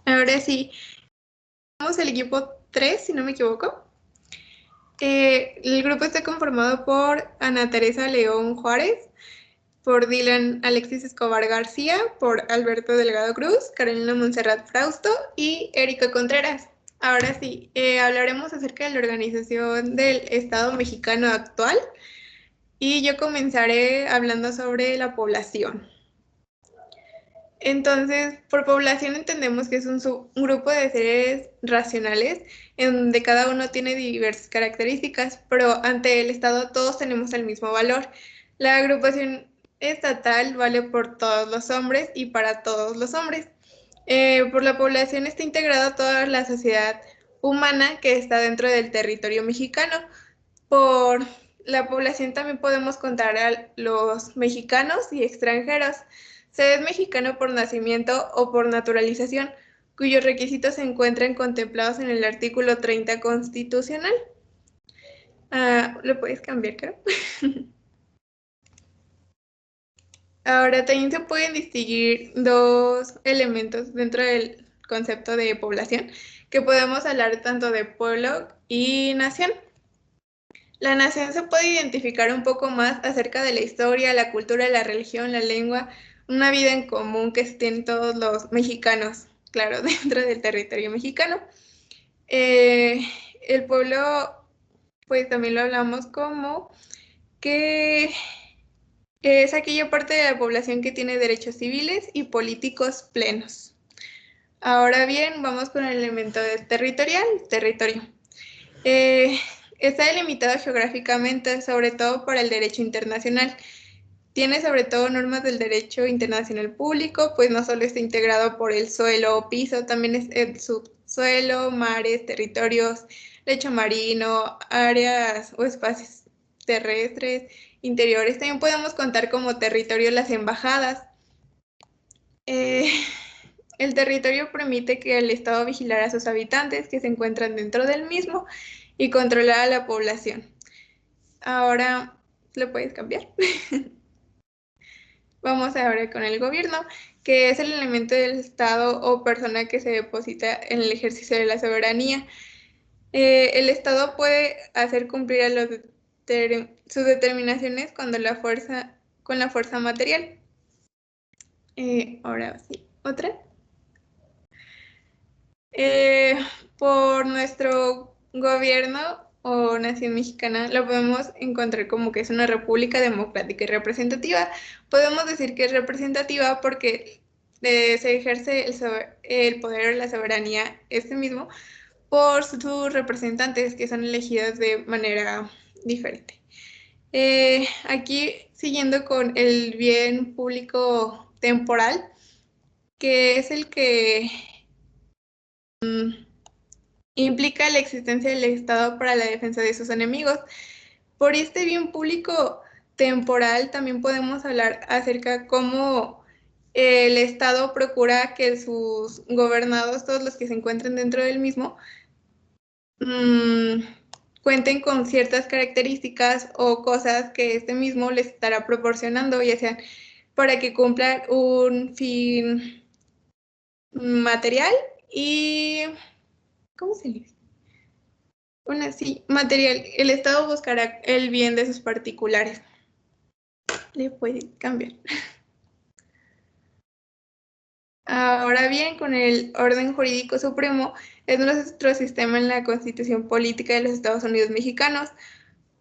Ahora sí, somos el equipo 3, si no me equivoco. El grupo está conformado por Ana Teresa León Juárez, por Dylan Alexis Escobar García, por Alberto Delgado Cruz, Carolina Montserrat Frausto y Erika Contreras. Ahora sí, hablaremos acerca de la organización del Estado mexicano actual y yo comenzaré hablando sobre la población. Entonces, por población entendemos que es un grupo de seres racionales en donde cada uno tiene diversas características, pero ante el Estado todos tenemos el mismo valor. La agrupación estatal vale por todos los hombres y para todos los hombres. Por la población está integrada toda la sociedad humana que está dentro del territorio mexicano. Por la población también podemos contar a los mexicanos y extranjeros. Se es mexicano por nacimiento o por naturalización, cuyos requisitos se encuentran contemplados en el artículo 30 constitucional. ¿Lo puedes cambiar, creo? Ahora también se pueden distinguir dos elementos dentro del concepto de población, que podemos hablar tanto de pueblo y nación. La nación se puede identificar un poco más acerca de la historia, la cultura, la religión, la lengua, una vida en común que tienen todos los mexicanos, claro, dentro del territorio mexicano. El pueblo, pues también lo hablamos como que es aquella parte de la población que tiene derechos civiles y políticos plenos. Ahora bien, vamos con el elemento territorial, territorio. Está delimitado geográficamente, sobre todo por el derecho internacional. Tiene sobre todo normas del derecho internacional público, pues no solo está integrado por el suelo o piso, también es el subsuelo, mares, territorios, lecho marino, áreas o espacios terrestres, interiores. También podemos contar como territorio las embajadas. El territorio permite que el Estado vigilara a sus habitantes que se encuentran dentro del mismo y controlar a la población. Ahora, ¿lo puedes cambiar? Vamos ahora con el gobierno, que es el elemento del Estado o persona que se deposita en el ejercicio de la soberanía. El Estado puede hacer cumplir a sus determinaciones con la fuerza material. Ahora sí, otra. Por nuestro gobierno o nación mexicana lo podemos encontrar como que es una república democrática y representativa. Podemos decir que es representativa porque se ejerce el poder o la soberanía este mismo por sus representantes que son elegidos de manera diferente. Aquí siguiendo con el bien público temporal, que es el que implica la existencia del Estado para la defensa de sus enemigos. Por este bien público temporal también podemos hablar acerca cómo el Estado procura que sus gobernados, todos los que se encuentren dentro del mismo, cuenten con ciertas características o cosas que este mismo les estará proporcionando, ya sea para que cumplan un fin material y... ¿Cómo se le dice? Bueno, sí, material. El Estado buscará el bien de sus particulares. Le puede cambiar. Ahora bien, con el orden jurídico supremo, es nuestro sistema en la Constitución Política de los Estados Unidos Mexicanos.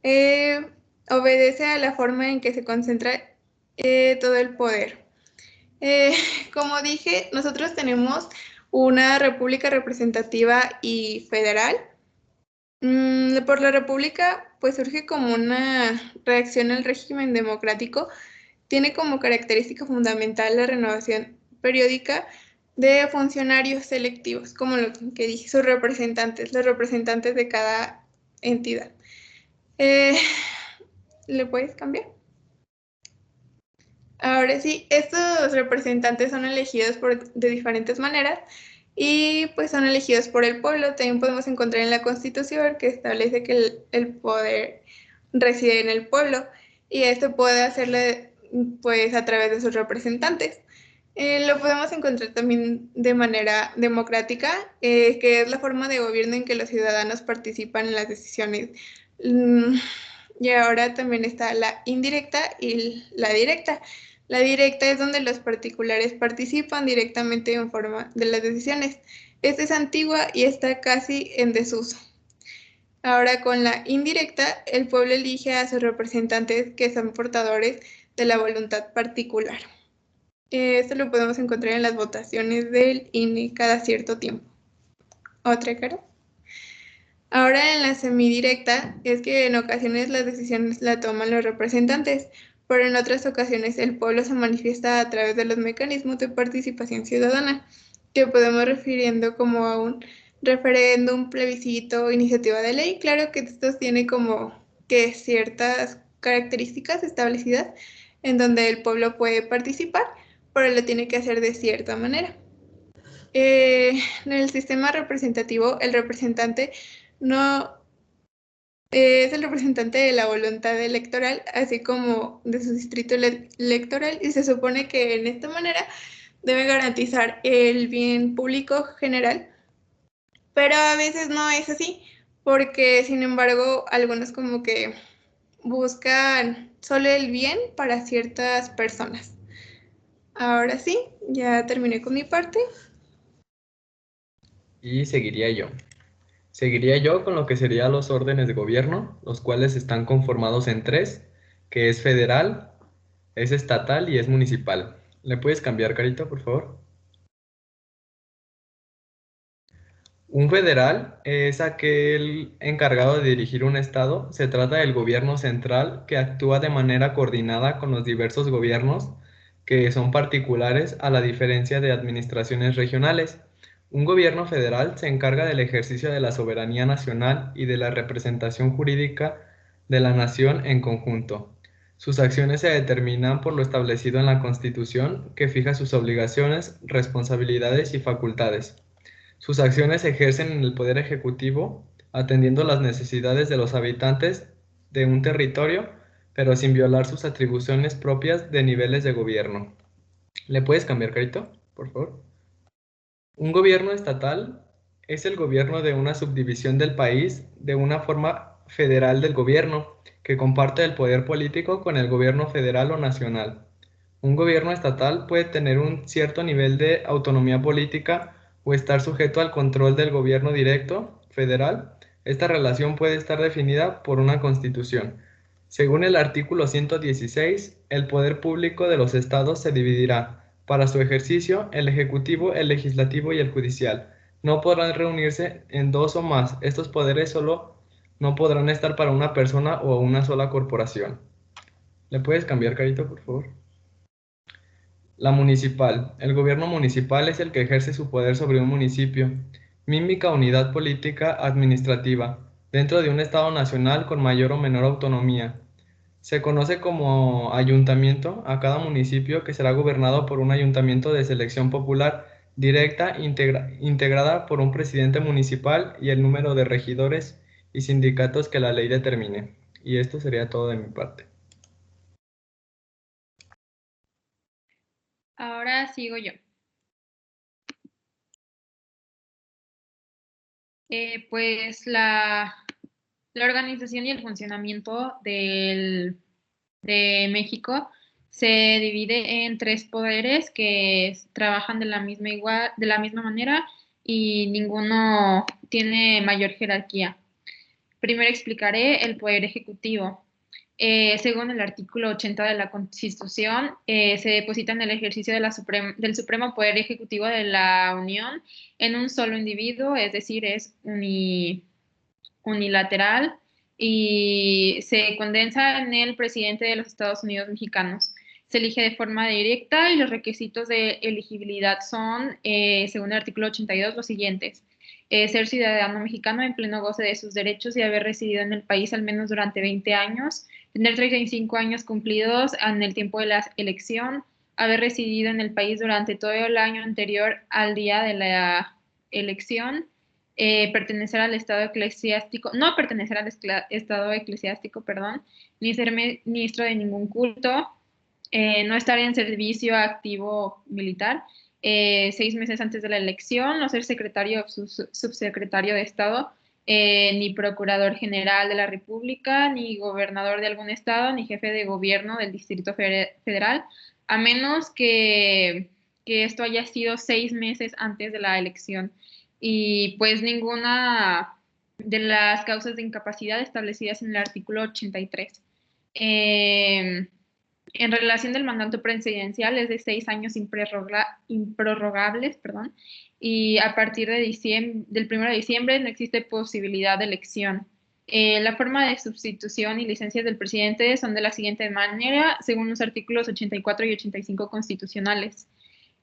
Obedece a la forma en que se concentra todo el poder. Como dije, nosotros tenemos una república representativa y federal. Por la República, pues surge como una reacción al régimen democrático. Tiene como característica fundamental la renovación periódica de funcionarios selectivos, como lo que dije, sus representantes, los representantes de cada entidad. ¿Le puedes cambiar? Ahora sí, estos representantes son elegidos de diferentes maneras y pues son elegidos por el pueblo. También podemos encontrar en la Constitución que establece que el poder reside en el pueblo y esto puede hacerle pues a través de sus representantes. Lo podemos encontrar también de manera democrática, que es la forma de gobierno en que los ciudadanos participan en las decisiones. Mm, Y ahora también está la indirecta y la directa. La directa es donde los particulares participan directamente en forma de las decisiones. Esta es antigua y está casi en desuso. Ahora con la indirecta, el pueblo elige a sus representantes que son portadores de la voluntad particular. Esto lo podemos encontrar en las votaciones del INE cada cierto tiempo. ¿Otra cara? Ahora en la semidirecta es que en ocasiones las decisiones la toman los representantes, pero en otras ocasiones el pueblo se manifiesta a través de los mecanismos de participación ciudadana, que podemos refiriendo como a un referéndum, plebiscito, iniciativa de ley. Claro que estos tienen como que ciertas características establecidas en donde el pueblo puede participar, pero lo tiene que hacer de cierta manera. En el sistema representativo, el representante no es el representante de la voluntad electoral, así como de su distrito electoral, y se supone que en esta manera debe garantizar el bien público general, pero a veces no es así, porque sin embargo algunos como que buscan solo el bien para ciertas personas. Ahora sí, ya terminé con mi parte. Y seguiría yo. Seguiría yo con lo que serían los órdenes de gobierno, los cuales están conformados en tres, que es federal, es estatal y es municipal. ¿Le puedes cambiar, Carito, por favor? Un federal es aquel encargado de dirigir un estado. Se trata del gobierno central que actúa de manera coordinada con los diversos gobiernos que son particulares a la diferencia de administraciones regionales. Un gobierno federal se encarga del ejercicio de la soberanía nacional y de la representación jurídica de la nación en conjunto. Sus acciones se determinan por lo establecido en la Constitución, que fija sus obligaciones, responsabilidades y facultades. Sus acciones se ejercen en el poder ejecutivo, atendiendo las necesidades de los habitantes de un territorio, pero sin violar sus atribuciones propias de niveles de gobierno. ¿Le puedes cambiar, Carito, por favor? Un gobierno estatal es el gobierno de una subdivisión del país de una forma federal del gobierno, que comparte el poder político con el gobierno federal o nacional. Un gobierno estatal puede tener un cierto nivel de autonomía política o estar sujeto al control del gobierno directo federal. Esta relación puede estar definida por una constitución. Según el artículo 116, el poder público de los estados se dividirá para su ejercicio, el ejecutivo, el legislativo y el judicial. No podrán reunirse en dos o más. Estos poderes solo no podrán estar para una persona o una sola corporación. ¿Le puedes cambiar, Carito, por favor? La municipal. El gobierno municipal es el que ejerce su poder sobre un municipio, mímica unidad política administrativa, dentro de un Estado nacional con mayor o menor autonomía. Se conoce como ayuntamiento a cada municipio que será gobernado por un ayuntamiento de selección popular directa integrada por un presidente municipal y el número de regidores y sindicatos que la ley determine. Y esto sería todo de mi parte. Ahora sigo yo. Pues la organización y el funcionamiento de México se divide en tres poderes que trabajan de la misma manera y ninguno tiene mayor jerarquía. Primero explicaré el poder ejecutivo. Según el artículo 80 de la Constitución, se deposita en el ejercicio del Supremo Poder Ejecutivo de la Unión en un solo individuo, es decir, es unilateral y se condensa en el presidente de los Estados Unidos mexicanos. Se elige de forma directa y los requisitos de elegibilidad son, según el artículo 82, los siguientes. Ser ciudadano mexicano en pleno goce de sus derechos y haber residido en el país al menos durante 20 años, tener 35 años cumplidos en el tiempo de la elección, haber residido en el país durante todo el año anterior al día de la elección, pertenecer al Estado eclesiástico, no pertenecer al Estado eclesiástico, perdón, ni ser ministro de ningún culto, no estar en servicio activo militar, 6 meses antes de la elección, no ser secretario o subsecretario de Estado, ni procurador general de la República, ni gobernador de algún estado, ni jefe de gobierno del Distrito Federal, a menos que esto haya sido 6 meses antes de la elección. Y pues ninguna de las causas de incapacidad establecidas en el artículo 83. En relación del mandato presidencial es de 6 años improrrogables, perdón, y a partir de del 1 de diciembre no existe posibilidad de elección. La forma de sustitución y licencias del presidente son de la siguiente manera, según los artículos 84 y 85 constitucionales.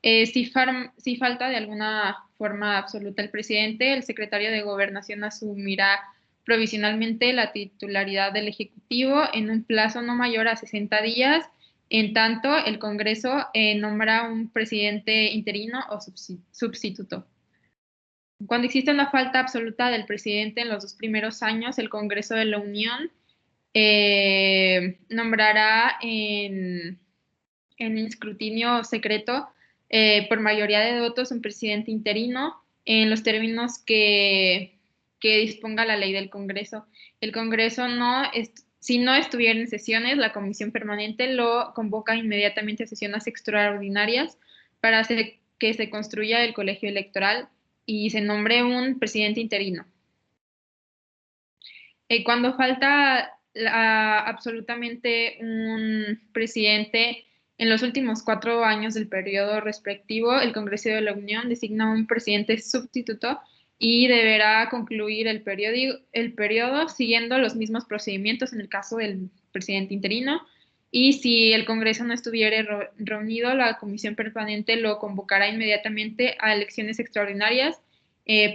Si falta de alguna forma absoluta el presidente, el secretario de Gobernación asumirá provisionalmente la titularidad del Ejecutivo en un plazo no mayor a 60 días. En tanto, el Congreso nombra un presidente interino o sustituto. Cuando existe una falta absoluta del presidente en los 2 primeros años, el Congreso de la Unión nombrará en escrutinio secreto por mayoría de votos un presidente interino en los términos que disponga la ley del Congreso. El Congreso si no estuviera en sesiones, la comisión permanente lo convoca inmediatamente a sesiones extraordinarias para hacer que se construya el colegio electoral y se nombre un presidente interino. Cuando falta absolutamente un presidente en los últimos 4 años del periodo respectivo, el Congreso de la Unión designa un presidente sustituto y deberá concluir el periodo siguiendo los mismos procedimientos en el caso del presidente interino. Y si el Congreso no estuviera reunido, la comisión permanente lo convocará inmediatamente a elecciones extraordinarias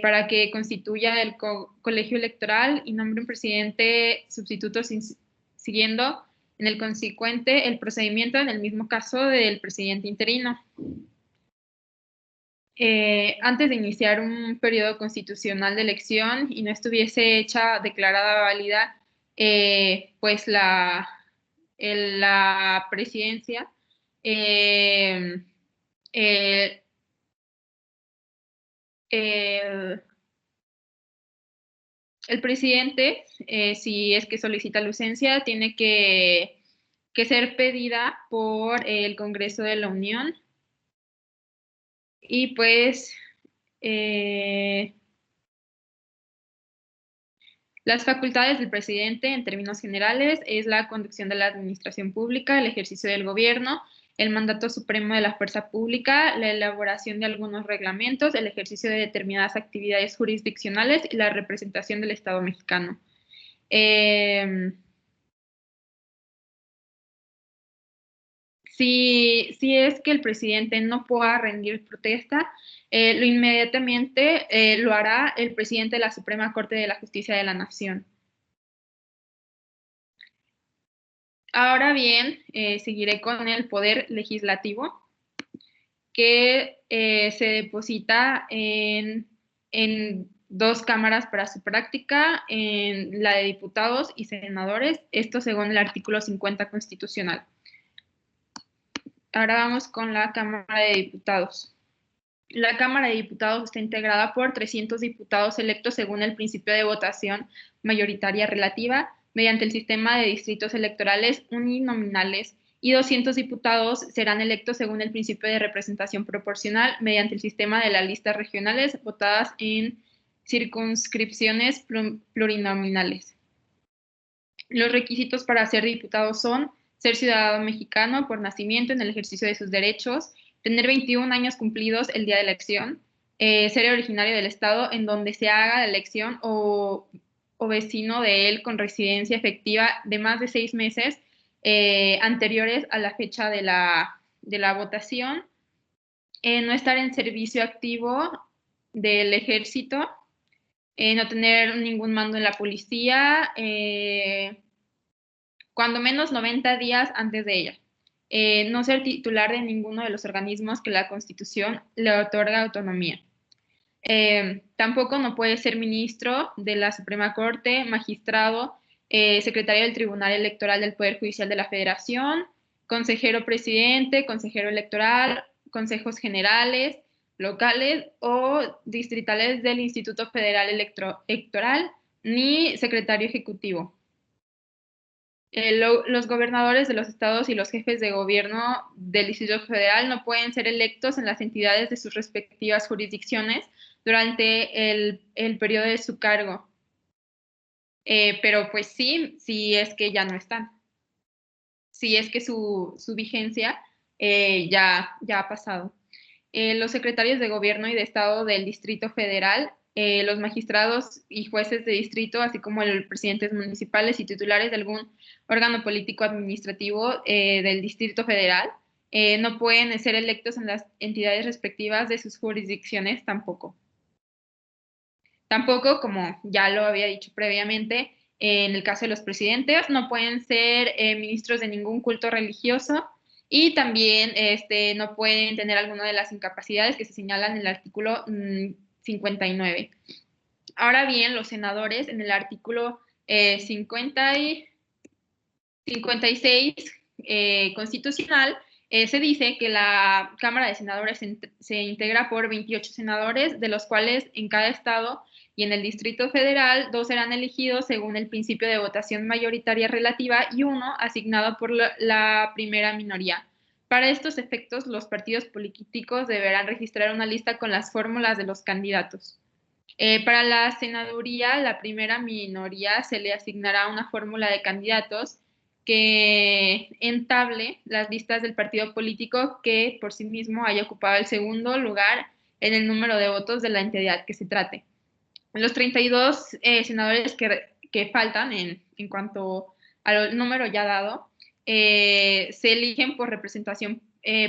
para que constituya el colegio electoral y nombre un presidente sustituto siguiendo en el consecuente el procedimiento en el mismo caso del presidente interino. Antes de iniciar un periodo constitucional de elección y no estuviese hecha declarada válida, pues la presidencia, el presidente, si es que solicita licencia, tiene que ser pedida por el Congreso de la Unión. Y pues las facultades del presidente, en términos generales, es la conducción de la administración pública, el ejercicio del gobierno, el mandato supremo de la fuerza pública, la elaboración de algunos reglamentos, el ejercicio de determinadas actividades jurisdiccionales y la representación del Estado mexicano. Si es que el presidente no pueda rendir protesta, lo inmediatamente lo hará el presidente de la Suprema Corte de la Justicia de la Nación. Ahora bien, seguiré con el poder legislativo, que se deposita en 2 cámaras para su práctica, en la de diputados y senadores, esto según el artículo 50 constitucional. Ahora vamos con la Cámara de Diputados. La Cámara de Diputados está integrada por 300 diputados electos según el principio de votación mayoritaria relativa mediante el sistema de distritos electorales uninominales y 200 diputados serán electos según el principio de representación proporcional mediante el sistema de las listas regionales votadas en circunscripciones plurinominales. Los requisitos para ser diputado son ser ciudadano mexicano por nacimiento en el ejercicio de sus derechos, tener 21 años cumplidos el día de la elección, ser originario del estado en donde se haga la elección o vecino de él con residencia efectiva de más de 6 meses anteriores a la fecha de la votación, no estar en servicio activo del ejército, no tener ningún mando en la policía, cuando menos 90 días antes de ella. No ser titular de ninguno de los organismos que la Constitución le otorga autonomía. Tampoco no puede ser ministro de la Suprema Corte, magistrado, secretario del Tribunal Electoral del Poder Judicial de la Federación, consejero presidente, consejero electoral, consejos generales, locales o distritales del Instituto Federal Electoral, ni secretario ejecutivo. Los gobernadores de los estados y los jefes de gobierno del Distrito Federal no pueden ser electos en las entidades de sus respectivas jurisdicciones durante el periodo de su cargo. Pero pues sí, si es que ya no están. Si es que su vigencia ya ha pasado. Los secretarios de gobierno y de estado del Distrito Federal, los magistrados y jueces de distrito, así como los presidentes municipales y titulares de algún órgano político administrativo del Distrito Federal, no pueden ser electos en las entidades respectivas de sus jurisdicciones tampoco. Tampoco, como ya lo había dicho previamente, en el caso de los presidentes, no pueden ser ministros de ningún culto religioso y también no pueden tener alguna de las incapacidades que se señalan en el artículo 59. Ahora bien, los senadores en el artículo 56 constitucional se dice que la Cámara de Senadores se integra por 28 senadores, de los cuales en cada estado y en el Distrito Federal 2 serán elegidos según el principio de votación mayoritaria relativa y 1 asignado por la primera minoría. Para estos efectos, los partidos políticos deberán registrar una lista con las fórmulas de los candidatos. Para la senaduría, la primera minoría se le asignará una fórmula de candidatos que entable las listas del partido político que por sí mismo haya ocupado el segundo lugar en el número de votos de la entidad que se trate. Los 32 senadores que faltan en cuanto al número ya dado, se eligen por representación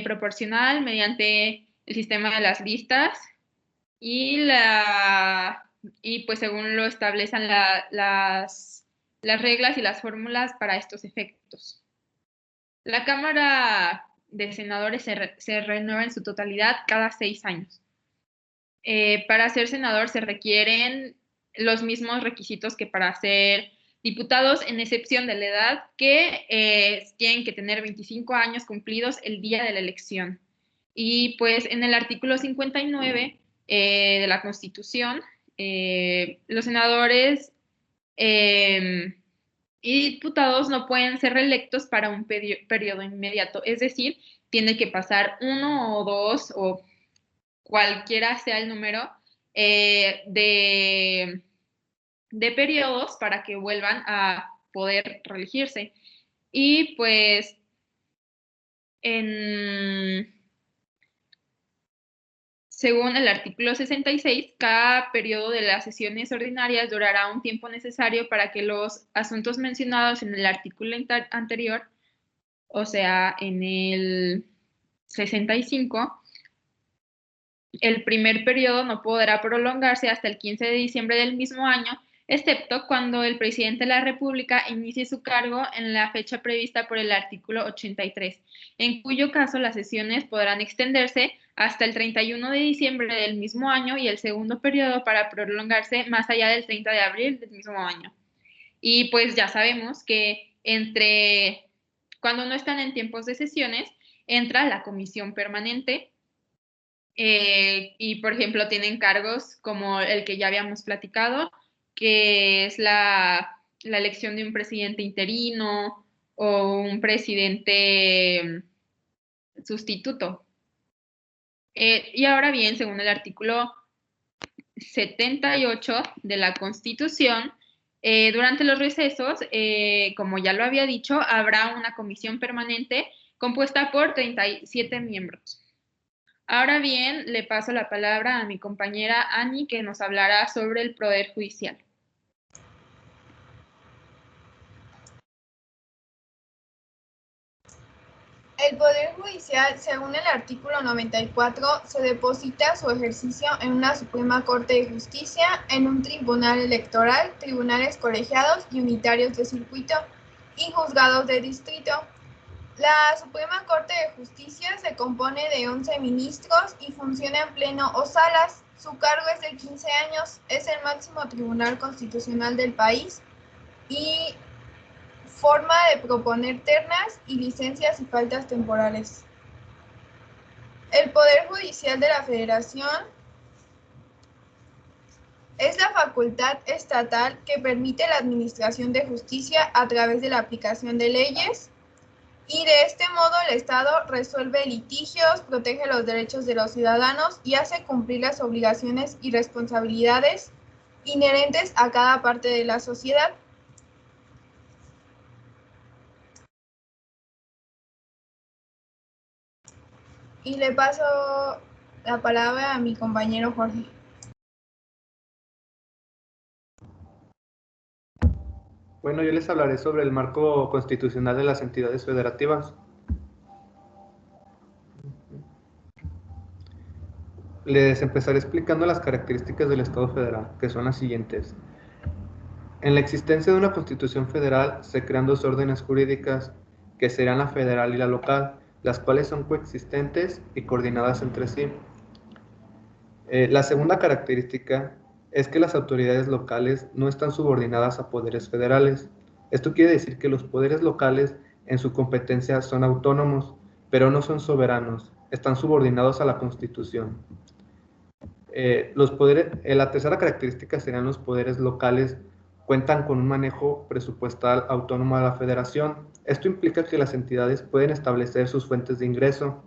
proporcional mediante el sistema de las listas y pues según lo establecen las reglas y las fórmulas para estos efectos. La Cámara de Senadores se renueva en su totalidad cada 6 años. Para ser senador se requieren los mismos requisitos que para ser diputados, en excepción de la edad, que tienen que tener 25 años cumplidos el día de la elección. Y pues en el artículo 59 de la Constitución, los senadores y diputados no pueden ser reelectos para un periodo inmediato, es decir, tiene que pasar 1 o 2 o cualquiera sea el número de periodos para que vuelvan a poder reelegirse. Y pues según el artículo 66, cada periodo de las sesiones ordinarias durará un tiempo necesario para que los asuntos mencionados en el artículo anterior, o sea, en el 65, el primer periodo no podrá prolongarse hasta el 15 de diciembre del mismo año, excepto cuando el presidente de la República inicie su cargo en la fecha prevista por el artículo 83, en cuyo caso las sesiones podrán extenderse hasta el 31 de diciembre del mismo año y el segundo periodo para prolongarse más allá del 30 de abril del mismo año. Y pues ya sabemos que cuando no están en tiempos de sesiones, entra la comisión permanente, y por ejemplo tienen cargos como el que ya habíamos platicado, que es la elección de un presidente interino o un presidente sustituto. Y ahora bien, según el artículo 78 de la Constitución, durante los recesos, como ya lo había dicho, habrá una comisión permanente compuesta por 37 miembros. Ahora bien, le paso la palabra a mi compañera Ani, que nos hablará sobre el Poder Judicial. El Poder Judicial, según el artículo 94, se deposita su ejercicio en una Suprema Corte de Justicia, en un tribunal electoral, tribunales colegiados y unitarios de circuito y juzgados de distrito. La Suprema Corte de Justicia se compone de 11 ministros y funciona en pleno o salas. Su cargo es de 15 años, es el máximo tribunal constitucional del país y Forma de proponer ternas y licencias y faltas temporales. El Poder Judicial de la Federación es la facultad estatal que permite la administración de justicia a través de la aplicación de leyes, y de este modo el Estado resuelve litigios, protege los derechos de los ciudadanos y hace cumplir las obligaciones y responsabilidades inherentes a cada parte de la sociedad. Y le paso la palabra a mi compañero Jorge. Bueno, yo les hablaré sobre el marco constitucional de las entidades federativas. Les empezaré explicando las características del Estado federal, que son las siguientes. En la existencia de una constitución federal se crean dos órdenes jurídicas, que serán la federal y la local, las cuales son coexistentes y coordinadas entre sí. La segunda característica es que las autoridades locales no están subordinadas a poderes federales. Esto quiere decir que los poderes locales en su competencia son autónomos, pero no son soberanos, están subordinados a la Constitución. La tercera característica serían los poderes locales cuentan con un manejo presupuestal autónomo de la federación. Esto implica que las entidades pueden establecer sus fuentes de ingreso,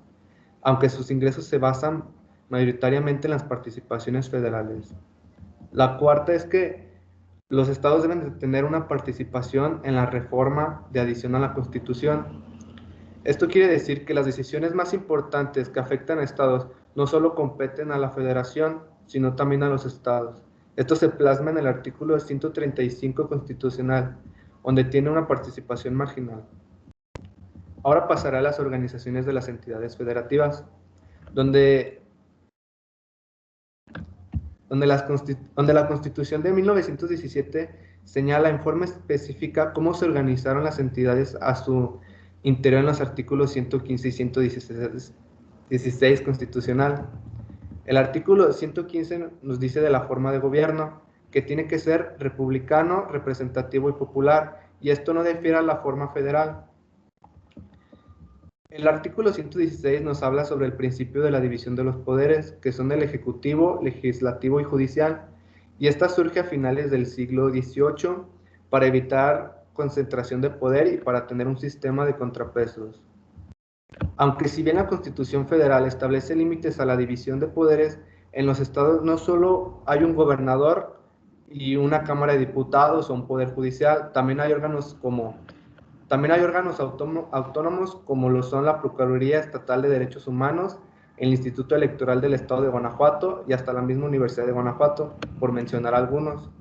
aunque sus ingresos se basan mayoritariamente en las participaciones federales. La cuarta es que los estados deben de tener una participación en la reforma de adición a la Constitución. Esto quiere decir que las decisiones más importantes que afectan a estados no solo competen a la federación, sino también a los estados. Esto se plasma en el artículo 135 constitucional, donde tiene una participación marginal. Ahora pasará a las organizaciones de las entidades federativas, donde la Constitución de 1917 señala en forma específica cómo se organizaron las entidades a su interior en los artículos 115 y 116 constitucional. El artículo 115 nos dice de la forma de gobierno, que tiene que ser republicano, representativo y popular, y esto no difiere a la forma federal. El artículo 116 nos habla sobre el principio de la división de los poderes, que son el ejecutivo, legislativo y judicial, y esta surge a finales del siglo XVIII para evitar concentración de poder y para tener un sistema de contrapesos. Aunque si bien la Constitución Federal establece límites a la división de poderes, en los estados no solo hay un gobernador y una Cámara de Diputados o un poder judicial, también hay órganos autónomos como lo son la Procuraduría Estatal de Derechos Humanos, el Instituto Electoral del Estado de Guanajuato y hasta la misma Universidad de Guanajuato, por mencionar algunos.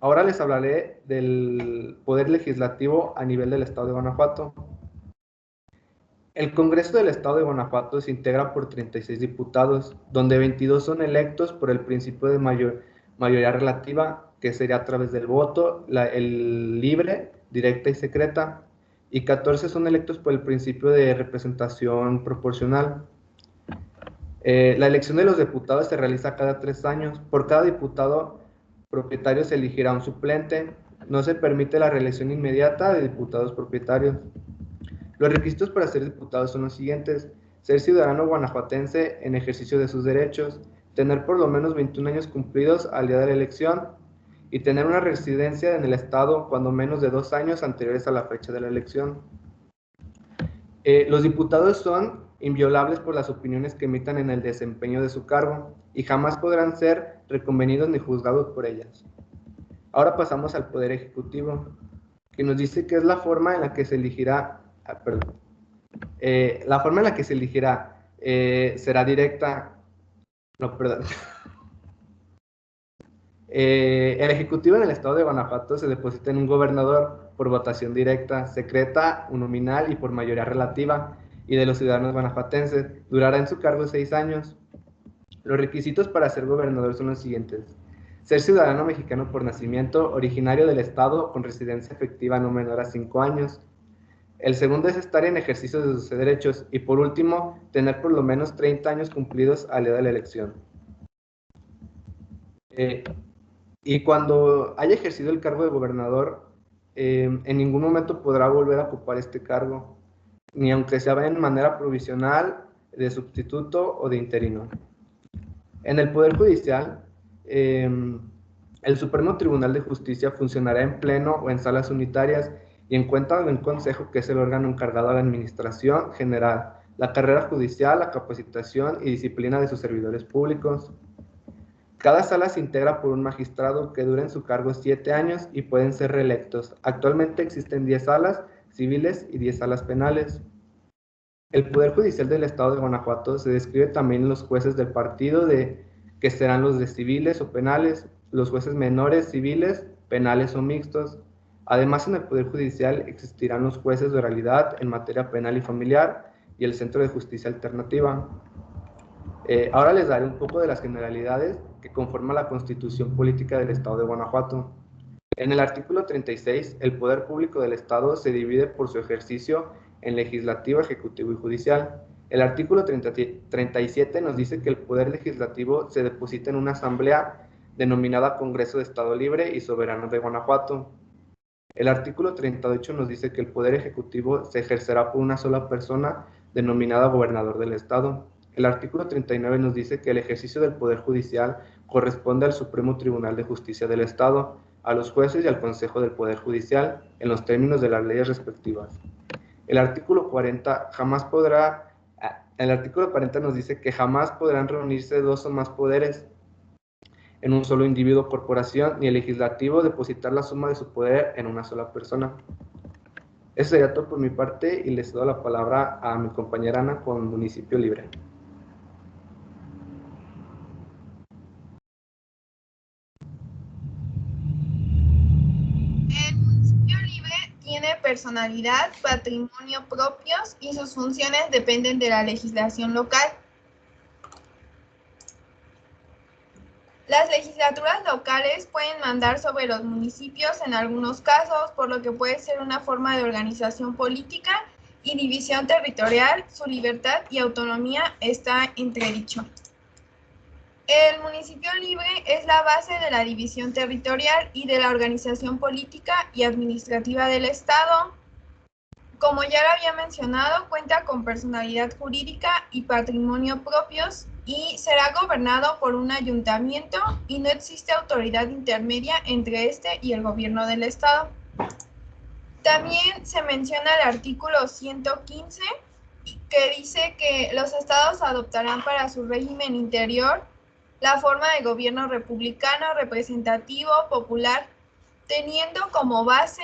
Ahora les hablaré del Poder Legislativo a nivel del Estado de Guanajuato. El Congreso del Estado de Guanajuato se integra por 36 diputados, donde 22 son electos por el principio de mayoría relativa, que sería a través del voto, el libre, directa y secreta, y 14 son electos por el principio de representación proporcional. La elección de los diputados se realiza cada 3 años. Por cada diputado propietario se elegirá un suplente. No se permite la reelección inmediata de diputados propietarios. Los requisitos para ser diputado son los siguientes: ser ciudadano guanajuatense en ejercicio de sus derechos, tener por lo menos 21 años cumplidos al día de la elección y tener una residencia en el estado cuando menos de 2 años anteriores a la fecha de la elección. Los diputados son inviolables por las opiniones que emitan en el desempeño de su cargo y jamás podrán ser reconvenidos ni juzgados por ellas. Ahora pasamos al Poder Ejecutivo, que nos dice que es la forma en la que se elegirá. La forma en la que se elegirá será directa. No, perdón. El Ejecutivo en el Estado de Guanajuato se deposita en un gobernador por votación directa, secreta, uninominal y por mayoría relativa, y de los ciudadanos guanajuatenses. Durará en su cargo 6 años. Los requisitos para ser gobernador son los siguientes: ser ciudadano mexicano por nacimiento, originario del Estado, con residencia efectiva no menor a 5 años. El segundo es estar en ejercicio de sus derechos y por último, tener por lo menos 30 años cumplidos al día de la elección. Y cuando haya ejercido el cargo de gobernador, en ningún momento podrá volver a ocupar este cargo, ni aunque sea en manera provisional, de sustituto o de interino. En el Poder Judicial, el Supremo Tribunal de Justicia funcionará en pleno o en salas unitarias y en cuenta de un consejo que es el órgano encargado de la administración general, la carrera judicial, la capacitación y disciplina de sus servidores públicos. Cada sala se integra por un magistrado que dura en su cargo 7 años y pueden ser reelectos. Actualmente existen 10 salas civiles y 10 salas penales. El Poder Judicial del Estado de Guanajuato se describe también en los jueces del partido, que serán los de civiles o penales, los jueces menores civiles, penales o mixtos. Además, en el Poder Judicial existirán los jueces de oralidad en materia penal y familiar y el Centro de Justicia Alternativa. Ahora les daré un poco de las generalidades que conforman la Constitución Política del Estado de Guanajuato. En el artículo 36, el poder público del Estado se divide por su ejercicio en legislativo, ejecutivo y judicial. El artículo 37 nos dice que el poder legislativo se deposita en una asamblea denominada Congreso de Estado Libre y Soberano de Guanajuato. El artículo 38 nos dice que el poder ejecutivo se ejercerá por una sola persona denominada gobernador del Estado. El artículo 39 nos dice que el ejercicio del poder judicial corresponde al Supremo Tribunal de Justicia del Estado, a los jueces y al Consejo del Poder Judicial, en los términos de las leyes respectivas. El artículo 40 nos dice que jamás podrán reunirse dos o más poderes en un solo individuo o corporación, ni el legislativo depositar la suma de su poder en una sola persona. Eso sería todo por mi parte y les doy la palabra a mi compañera Ana con Municipio Libre. El municipio libre tiene personalidad, patrimonio propios y sus funciones dependen de la legislación local. Las legislaturas locales pueden mandar sobre los municipios en algunos casos, por lo que puede ser una forma de organización política y división territorial. Su libertad y autonomía está entredicho. El municipio libre es la base de la división territorial y de la organización política y administrativa del Estado. Como ya lo había mencionado, cuenta con personalidad jurídica y patrimonio propios y será gobernado por un ayuntamiento y no existe autoridad intermedia entre este y el gobierno del Estado. También se menciona el artículo 115 que dice que los estados adoptarán para su régimen interior la forma de gobierno republicano, representativo, popular, teniendo como base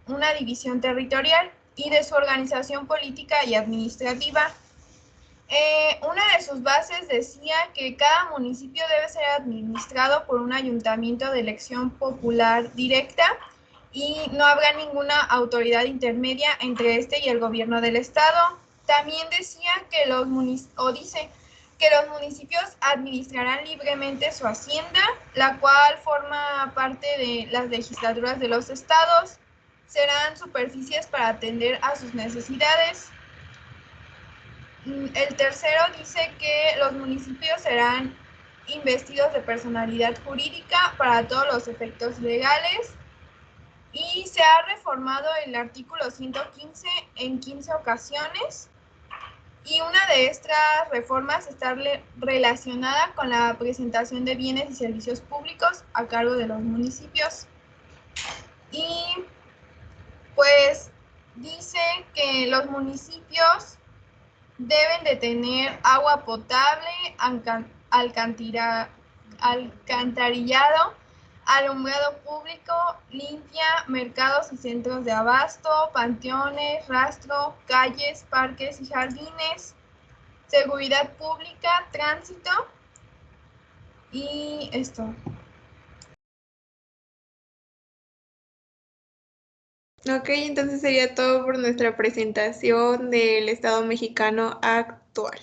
una división territorial y de su organización política y administrativa. Una de sus bases decía que cada municipio debe ser administrado por un ayuntamiento de elección popular directa y no habrá ninguna autoridad intermedia entre este y el gobierno del Estado. También decía que los municipios administrarán libremente su hacienda, la cual forma parte de las legislaturas de los estados. Serán superficies para atender a sus necesidades. El tercero dice que los municipios serán investidos de personalidad jurídica para todos los efectos legales y se ha reformado el artículo 115 en 15 ocasiones. Y una de estas reformas está relacionada con la presentación de bienes y servicios públicos a cargo de los municipios. Y pues dice que los municipios deben de tener agua potable, alcantarillado, alumbrado público, limpia, mercados y centros de abasto, panteones, rastro, calles, parques y jardines, seguridad pública, tránsito y esto. Ok, entonces sería todo por nuestra presentación del Estado mexicano actual.